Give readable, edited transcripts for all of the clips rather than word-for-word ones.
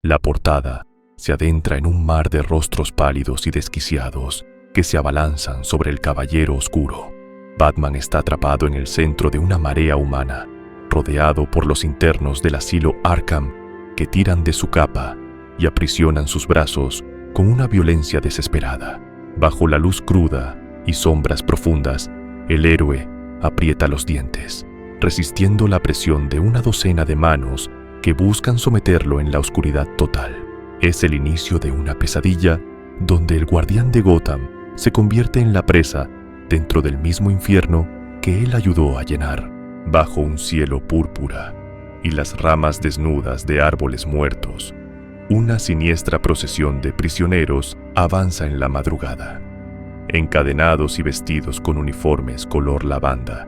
La portada se adentra en un mar de rostros pálidos y desquiciados que se abalanzan sobre el caballero oscuro. Batman está atrapado en el centro de una marea humana, rodeado por los internos del asilo Arkham que tiran de su capa y aprisionan sus brazos con una violencia desesperada. Bajo la luz cruda y sombras profundas, el héroe aprieta los dientes, resistiendo la presión de una docena de manos que buscan someterlo en la oscuridad total. Es el inicio de una pesadilla donde el guardián de Gotham se convierte en la presa dentro del mismo infierno que él ayudó a llenar. Bajo un cielo púrpura y las ramas desnudas de árboles muertos, una siniestra procesión de prisioneros avanza en la madrugada. Encadenados y vestidos con uniformes color lavanda,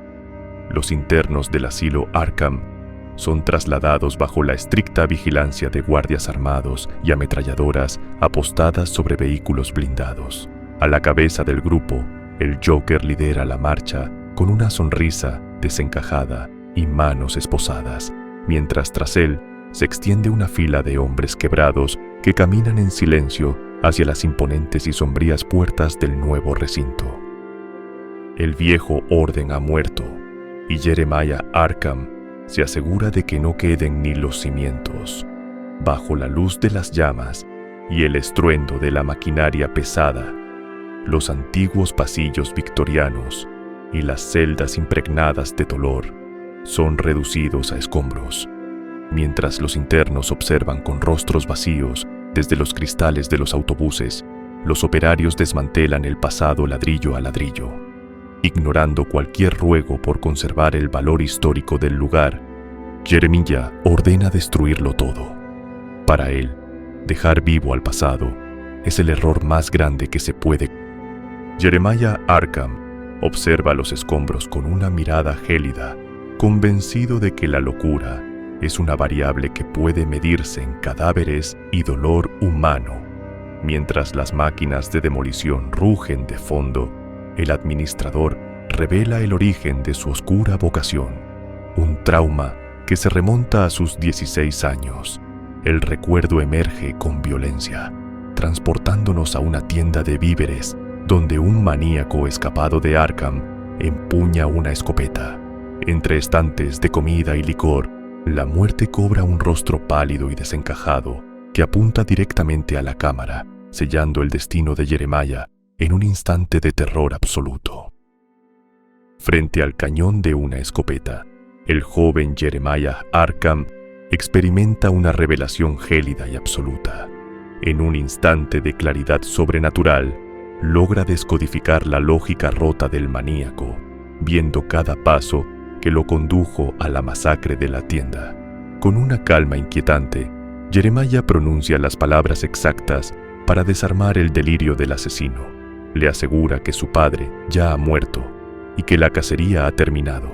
los internos del asilo Arkham son trasladados bajo la estricta vigilancia de guardias armados y ametralladoras apostadas sobre vehículos blindados. A la cabeza del grupo, el Joker lidera la marcha con una sonrisa desencajada y manos esposadas, mientras tras él se extiende una fila de hombres quebrados que caminan en silencio hacia las imponentes y sombrías puertas del nuevo recinto. El viejo orden ha muerto y Jeremiah Arkham se asegura de que no queden ni los cimientos. Bajo la luz de las llamas y el estruendo de la maquinaria pesada, los antiguos pasillos victorianos y las celdas impregnadas de dolor son reducidos a escombros, mientras los internos observan con rostros vacíos desde los cristales de los autobuses. Los operarios desmantelan el pasado ladrillo a ladrillo, ignorando cualquier ruego por conservar el valor histórico del lugar. Jeremiah ordena destruirlo todo. Para él, dejar vivo al pasado es el error más grande que se puede. Jeremiah Arkham observa los escombros con una mirada gélida, convencido de que la locura es una variable que puede medirse en cadáveres y dolor humano. Mientras las máquinas de demolición rugen de fondo, el administrador revela el origen de su oscura vocación, un trauma que se remonta a sus 16 años. El recuerdo emerge con violencia, transportándonos a una tienda de víveres donde un maníaco escapado de Arkham empuña una escopeta. Entre estantes de comida y licor, la muerte cobra un rostro pálido y desencajado que apunta directamente a la cámara, sellando el destino de Jeremiah en un instante de terror absoluto. Frente al cañón de una escopeta, el joven Jeremiah Arkham experimenta una revelación gélida y absoluta. En un instante de claridad sobrenatural, logra descodificar la lógica rota del maníaco, viendo cada paso que lo condujo a la masacre de la tienda. Con una calma inquietante, Jeremiah pronuncia las palabras exactas para desarmar el delirio del asesino. Le asegura que su padre ya ha muerto y que la cacería ha terminado.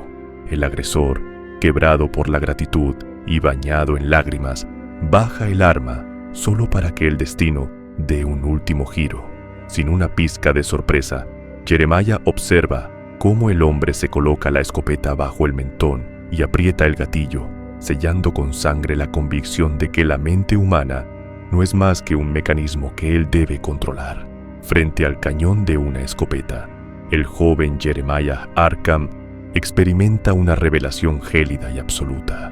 El agresor, quebrado por la gratitud y bañado en lágrimas, baja el arma solo para que el destino dé un último giro. Sin una pizca de sorpresa, Jeremiah observa cómo el hombre se coloca la escopeta bajo el mentón y aprieta el gatillo, sellando con sangre la convicción de que la mente humana no es más que un mecanismo que él debe controlar. Frente al cañón de una escopeta, el joven Jeremiah Arkham experimenta una revelación gélida y absoluta.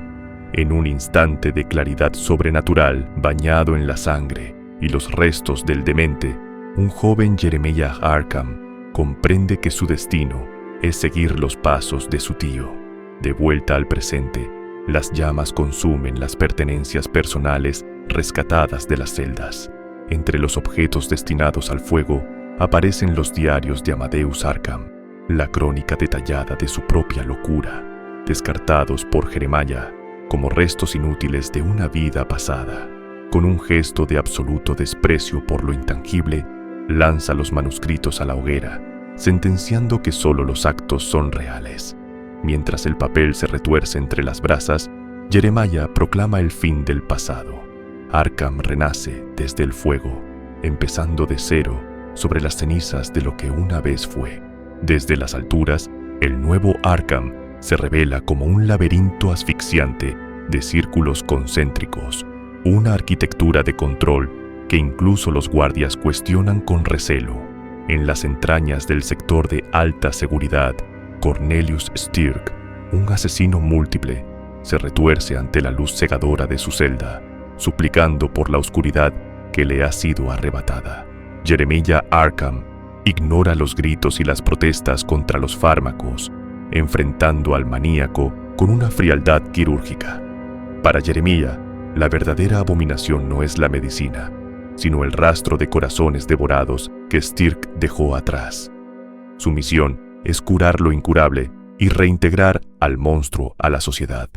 En un instante de claridad sobrenatural, bañado en la sangre y los restos del demente, un joven Jeremiah Arkham comprende que su destino es seguir los pasos de su tío. De vuelta al presente, las llamas consumen las pertenencias personales rescatadas de las celdas. Entre los objetos destinados al fuego aparecen los diarios de Amadeus Arkham, la crónica detallada de su propia locura, descartados por Jeremiah como restos inútiles de una vida pasada. Con un gesto de absoluto desprecio por lo intangible, lanza los manuscritos a la hoguera, sentenciando que solo los actos son reales. Mientras el papel se retuerce entre las brasas, Jeremiah proclama el fin del pasado. Arkham renace desde el fuego, empezando de cero sobre las cenizas de lo que una vez fue. Desde las alturas, el nuevo Arkham se revela como un laberinto asfixiante de círculos concéntricos, una arquitectura de control que incluso los guardias cuestionan con recelo. En las entrañas del sector de alta seguridad, Cornelius Stirk, un asesino múltiple, se retuerce ante la luz cegadora de su celda, suplicando por la oscuridad que le ha sido arrebatada. Jeremiah Arkham ignora los gritos y las protestas contra los fármacos, enfrentando al maníaco con una frialdad quirúrgica. Para Jeremiah, la verdadera abominación no es la medicina, sino el rastro de corazones devorados que Stirk dejó atrás. Su misión es curar lo incurable y reintegrar al monstruo a la sociedad,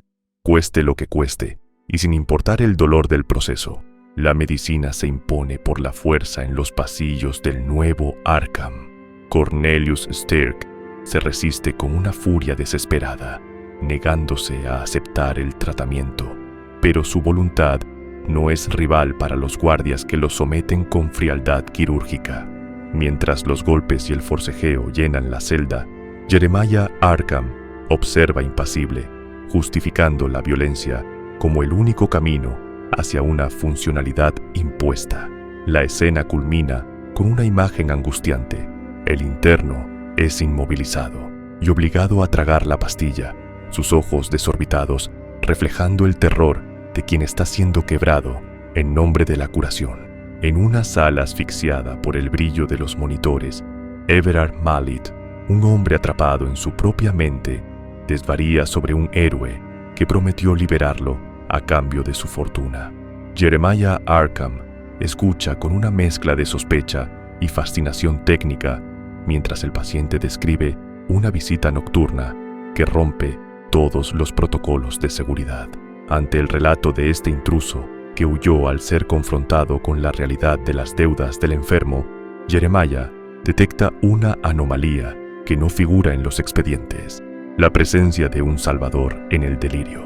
cueste lo que cueste, y sin importar el dolor del proceso. La medicina se impone por la fuerza en los pasillos del nuevo Arkham. Cornelius Stirk se resiste con una furia desesperada, negándose a aceptar el tratamiento, pero su voluntad no es rival para los guardias que lo someten con frialdad quirúrgica. Mientras los golpes y el forcejeo llenan la celda, Jeremiah Arkham observa impasible, justificando la violencia como el único camino hacia una funcionalidad impuesta. La escena culmina con una imagen angustiante. El interno es inmovilizado y obligado a tragar la pastilla, sus ojos desorbitados reflejando el terror de quien está siendo quebrado en nombre de la curación. En una sala asfixiada por el brillo de los monitores, Everard Mallet, un hombre atrapado en su propia mente, desvaría sobre un héroe que prometió liberarlo a cambio de su fortuna. Jeremiah Arkham escucha con una mezcla de sospecha y fascinación técnica mientras el paciente describe una visita nocturna que rompe todos los protocolos de seguridad. Ante el relato de este intruso, que huyó al ser confrontado con la realidad de las deudas del enfermo, Jeremiah detecta una anomalía que no figura en los expedientes: la presencia de un salvador en el delirio.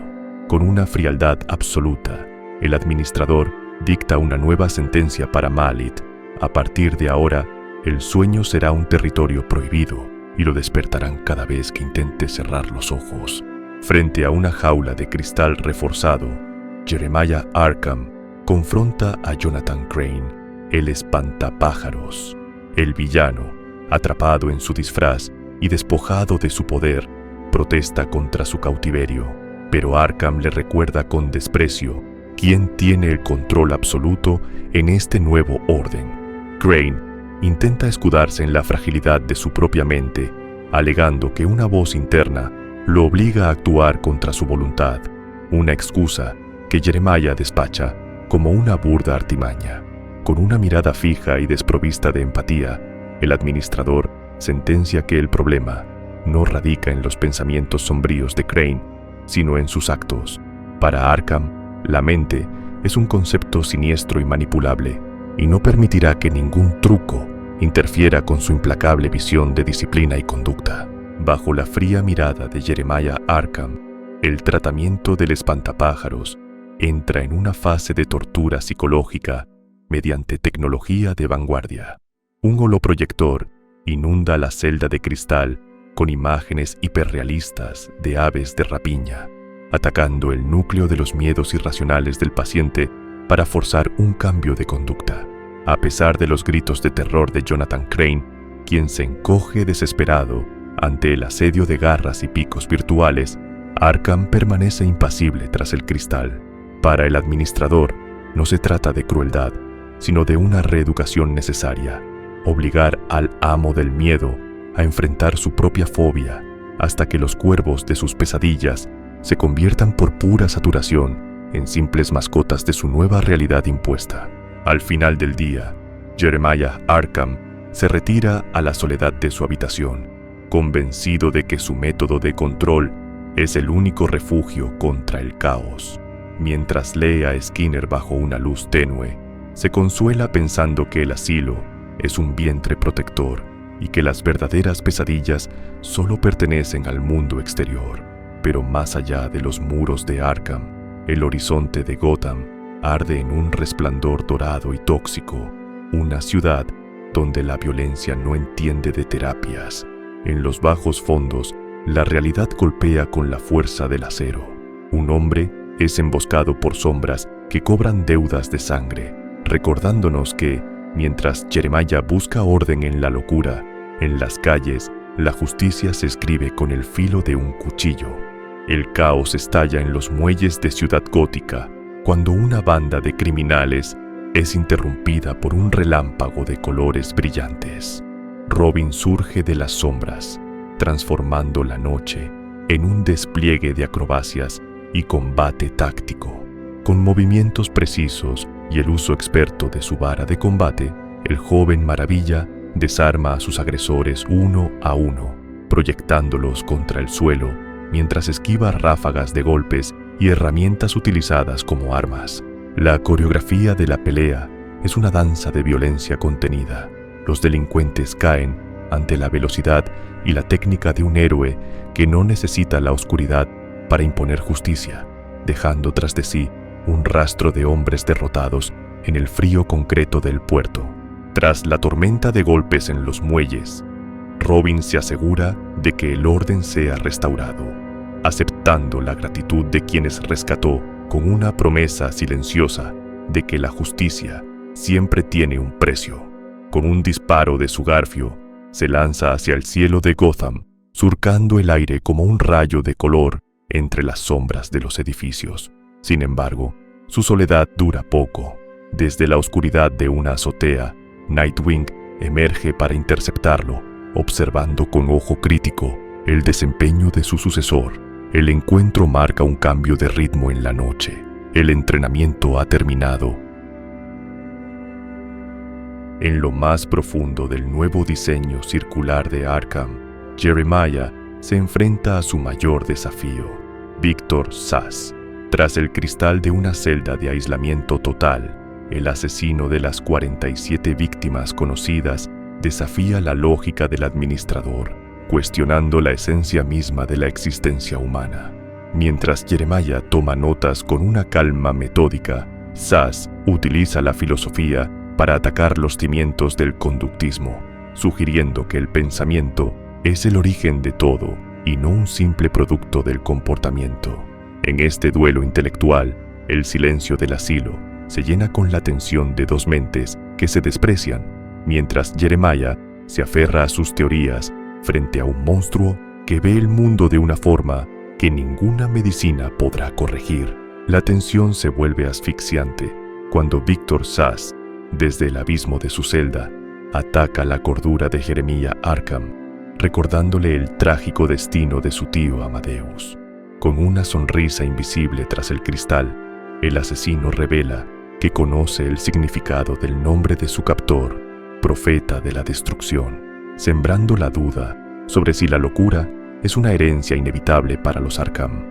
Con una frialdad absoluta, el administrador dicta una nueva sentencia para Mallet. A partir de ahora, el sueño será un territorio prohibido y lo despertarán cada vez que intente cerrar los ojos. Frente a una jaula de cristal reforzado, Jeremiah Arkham confronta a Jonathan Crane, el espantapájaros. El villano, atrapado en su disfraz y despojado de su poder, protesta contra su cautiverio, pero Arkham le recuerda con desprecio quién tiene el control absoluto en este nuevo orden. Crane intenta escudarse en la fragilidad de su propia mente, alegando que una voz interna lo obliga a actuar contra su voluntad, una excusa que Jeremiah despacha como una burda artimaña. Con una mirada fija y desprovista de empatía, el administrador sentencia que el problema no radica en los pensamientos sombríos de Crane, sino en sus actos. Para Arkham, la mente es un concepto siniestro y manipulable, y no permitirá que ningún truco interfiera con su implacable visión de disciplina y conducta. Bajo la fría mirada de Jeremiah Arkham, el tratamiento del espantapájaros entra en una fase de tortura psicológica mediante tecnología de vanguardia. Un holoproyector inunda la celda de cristal con imágenes hiperrealistas de aves de rapiña, atacando el núcleo de los miedos irracionales del paciente para forzar un cambio de conducta. A pesar de los gritos de terror de Jonathan Crane, quien se encoge desesperado ante el asedio de garras y picos virtuales, Arkham permanece impasible tras el cristal. Para el administrador, no se trata de crueldad, sino de una reeducación necesaria: obligar al amo del miedo a enfrentar su propia fobia hasta que los cuervos de sus pesadillas se conviertan por pura saturación en simples mascotas de su nueva realidad impuesta. Al final del día, Jeremiah Arkham se retira a la soledad de su habitación, convencido de que su método de control es el único refugio contra el caos. Mientras lee a Skinner bajo una luz tenue, se consuela pensando que el asilo es un vientre protector y que las verdaderas pesadillas solo pertenecen al mundo exterior. Pero más allá de los muros de Arkham, el horizonte de Gotham arde en un resplandor dorado y tóxico, una ciudad donde la violencia no entiende de terapias. En los bajos fondos, la realidad golpea con la fuerza del acero. Un hombre es emboscado por sombras que cobran deudas de sangre, recordándonos que, mientras Jeremiah busca orden en la locura, en las calles, la justicia se escribe con el filo de un cuchillo. El caos estalla en los muelles de Ciudad Gótica cuando una banda de criminales es interrumpida por un relámpago de colores brillantes. Robin surge de las sombras, transformando la noche en un despliegue de acrobacias y combate táctico. Con movimientos precisos y el uso experto de su vara de combate, el joven Maravilla desarma a sus agresores uno a uno, proyectándolos contra el suelo mientras esquiva ráfagas de golpes y herramientas utilizadas como armas. La coreografía de la pelea es una danza de violencia contenida. Los delincuentes caen ante la velocidad y la técnica de un héroe que no necesita la oscuridad para imponer justicia, dejando tras de sí un rastro de hombres derrotados en el frío concreto del puerto. Tras la tormenta de golpes en los muelles, Robin se asegura de que el orden sea restaurado, aceptando la gratitud de quienes rescató con una promesa silenciosa de que la justicia siempre tiene un precio. Con un disparo de su garfio, se lanza hacia el cielo de Gotham, surcando el aire como un rayo de color entre las sombras de los edificios. Sin embargo, su soledad dura poco. Desde la oscuridad de una azotea, Nightwing emerge para interceptarlo, observando con ojo crítico el desempeño de su sucesor. El encuentro marca un cambio de ritmo en la noche. El entrenamiento ha terminado. En lo más profundo del nuevo diseño circular de Arkham, Jeremiah se enfrenta a su mayor desafío, Victor Sass. Tras el cristal de una celda de aislamiento total, el asesino de las 47 víctimas conocidas desafía la lógica del administrador, cuestionando la esencia misma de la existencia humana. Mientras Jeremiah toma notas con una calma metódica, Sass utiliza la filosofía para atacar los cimientos del conductismo, sugiriendo que el pensamiento es el origen de todo y no un simple producto del comportamiento. En este duelo intelectual, el silencio del asilo se llena con la tensión de dos mentes que se desprecian, mientras Jeremiah se aferra a sus teorías frente a un monstruo que ve el mundo de una forma que ninguna medicina podrá corregir. La tensión se vuelve asfixiante cuando Victor Sass, desde el abismo de su celda, ataca la cordura de Jeremiah Arkham, recordándole el trágico destino de su tío Amadeus. Con una sonrisa invisible tras el cristal, el asesino revela que conoce el significado del nombre de su captor, profeta de la destrucción, sembrando la duda sobre si la locura es una herencia inevitable para los Arkham.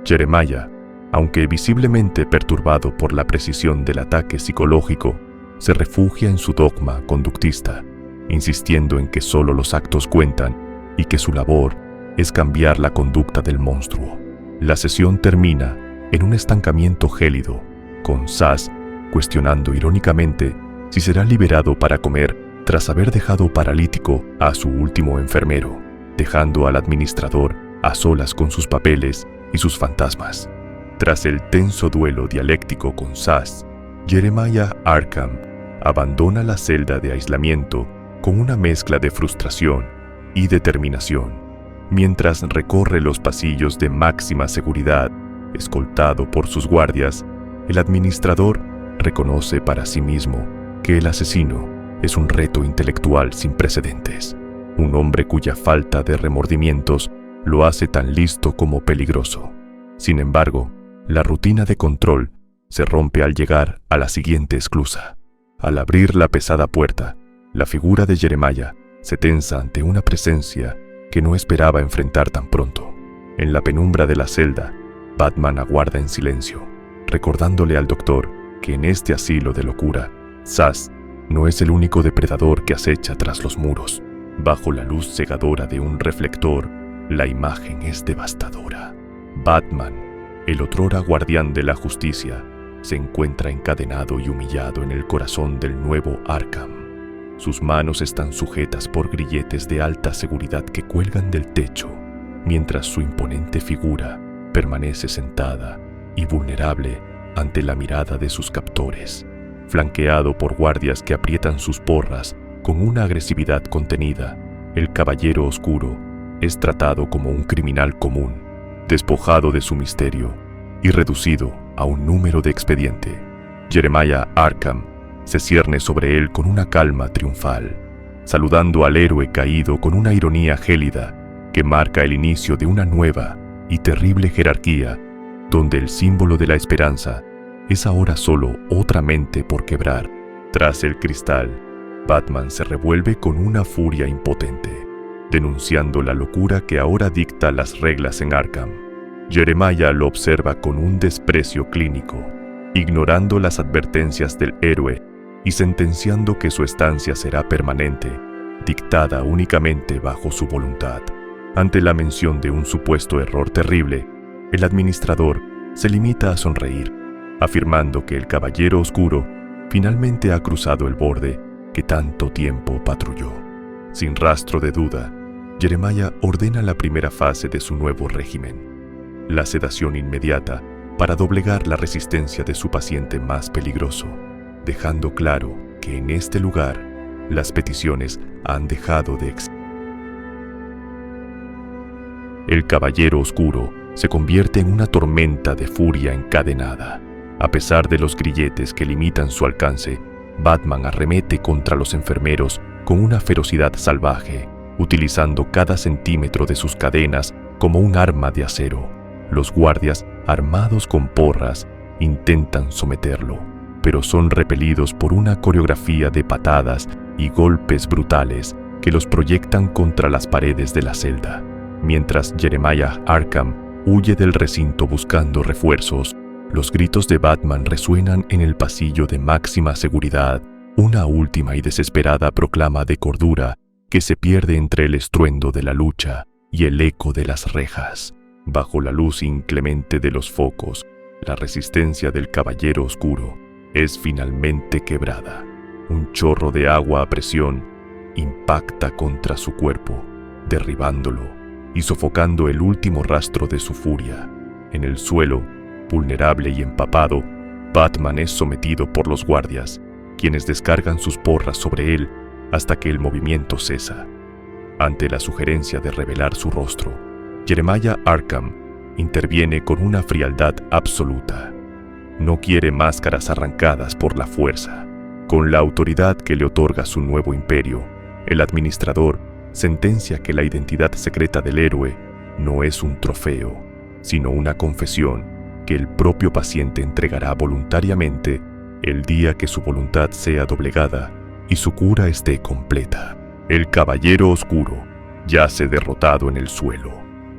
Jeremiah, aunque visiblemente perturbado por la precisión del ataque psicológico, se refugia en su dogma conductista, insistiendo en que solo los actos cuentan y que su labor es cambiar la conducta del monstruo. La sesión termina en un estancamiento gélido, con Sass cuestionando irónicamente si será liberado para comer tras haber dejado paralítico a su último enfermero, dejando al administrador a solas con sus papeles y sus fantasmas. Tras el tenso duelo dialéctico con Sass, Jeremiah Arkham abandona la celda de aislamiento con una mezcla de frustración y determinación, mientras recorre los pasillos de máxima seguridad, escoltado por sus guardias. El administrador reconoce para sí mismo que el asesino es un reto intelectual sin precedentes, un hombre cuya falta de remordimientos lo hace tan listo como peligroso. Sin embargo, la rutina de control se rompe al llegar a la siguiente esclusa. Al abrir la pesada puerta, la figura de Jeremiah se tensa ante una presencia que no esperaba enfrentar tan pronto. En la penumbra de la celda, Batman aguarda en silencio, recordándole al doctor que en este asilo de locura, Sass no es el único depredador que acecha tras los muros. Bajo la luz cegadora de un reflector, la imagen es devastadora. Batman, el otrora guardián de la justicia, se encuentra encadenado y humillado en el corazón del nuevo Arkham. Sus manos están sujetas por grilletes de alta seguridad que cuelgan del techo, mientras su imponente figura permanece sentada y vulnerable ante la mirada de sus captores, flanqueado por guardias que aprietan sus porras con una agresividad contenida. El Caballero Oscuro es tratado como un criminal común, despojado de su misterio y reducido a un número de expediente. Jeremiah Arkham se cierne sobre él con una calma triunfal, saludando al héroe caído con una ironía gélida que marca el inicio de una nueva y terrible jerarquía, donde el símbolo de la esperanza es ahora solo otra mente por quebrar. Tras el cristal, Batman se revuelve con una furia impotente, denunciando la locura que ahora dicta las reglas en Arkham. Jeremiah lo observa con un desprecio clínico, ignorando las advertencias del héroe y sentenciando que su estancia será permanente, dictada únicamente bajo su voluntad. Ante la mención de un supuesto error terrible, el administrador se limita a sonreír, afirmando que el Caballero Oscuro finalmente ha cruzado el borde que tanto tiempo patrulló. Sin rastro de duda, Jeremiah ordena la primera fase de su nuevo régimen, la sedación inmediata para doblegar la resistencia de su paciente más peligroso, dejando claro que en este lugar las peticiones han dejado de existir. El Caballero Oscuro se convierte en una tormenta de furia encadenada. A pesar de los grilletes que limitan su alcance, Batman arremete contra los enfermeros con una ferocidad salvaje, utilizando cada centímetro de sus cadenas como un arma de acero. Los guardias, armados con porras, intentan someterlo, pero son repelidos por una coreografía de patadas y golpes brutales que los proyectan contra las paredes de la celda. Mientras Jeremiah Arkham huye del recinto buscando refuerzos, los gritos de Batman resuenan en el pasillo de máxima seguridad, una última y desesperada proclama de cordura que se pierde entre el estruendo de la lucha y el eco de las rejas. Bajo la luz inclemente de los focos, la resistencia del Caballero Oscuro es finalmente quebrada. Un chorro de agua a presión impacta contra su cuerpo, derribándolo y sofocando el último rastro de su furia. En el suelo, vulnerable y empapado, Batman es sometido por los guardias, quienes descargan sus porras sobre él hasta que el movimiento cesa. Ante la sugerencia de revelar su rostro, Jeremiah Arkham interviene con una frialdad absoluta. No quiere máscaras arrancadas por la fuerza. Con la autoridad que le otorga su nuevo imperio, el administrador sentencia que la identidad secreta del héroe no es un trofeo, sino una confesión que el propio paciente entregará voluntariamente el día que su voluntad sea doblegada y su cura esté completa. El Caballero Oscuro yace derrotado en el suelo,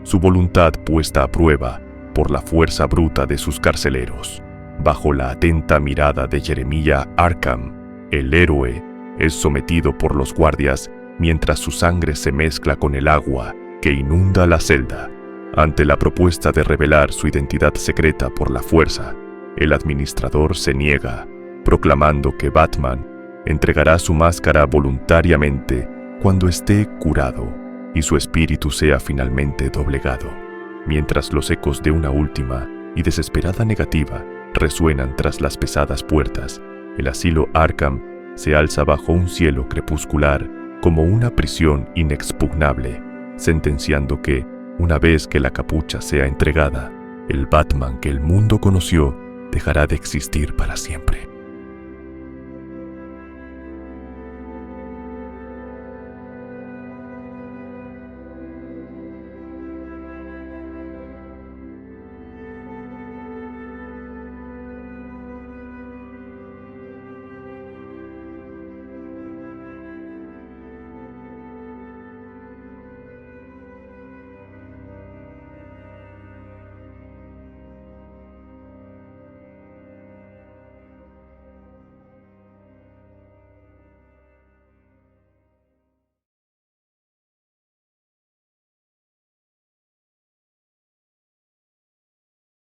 su voluntad puesta a prueba por la fuerza bruta de sus carceleros. Bajo la atenta mirada de Jeremiah Arkham, el héroe es sometido por los guardias mientras su sangre se mezcla con el agua que inunda la celda. Ante la propuesta de revelar su identidad secreta por la fuerza, el administrador se niega, proclamando que Batman entregará su máscara voluntariamente cuando esté curado y su espíritu sea finalmente doblegado. Mientras los ecos de una última y desesperada negativa resuenan tras las pesadas puertas, el asilo Arkham se alza bajo un cielo crepuscular como una prisión inexpugnable, sentenciando que, una vez que la capucha sea entregada, el Batman que el mundo conoció dejará de existir para siempre.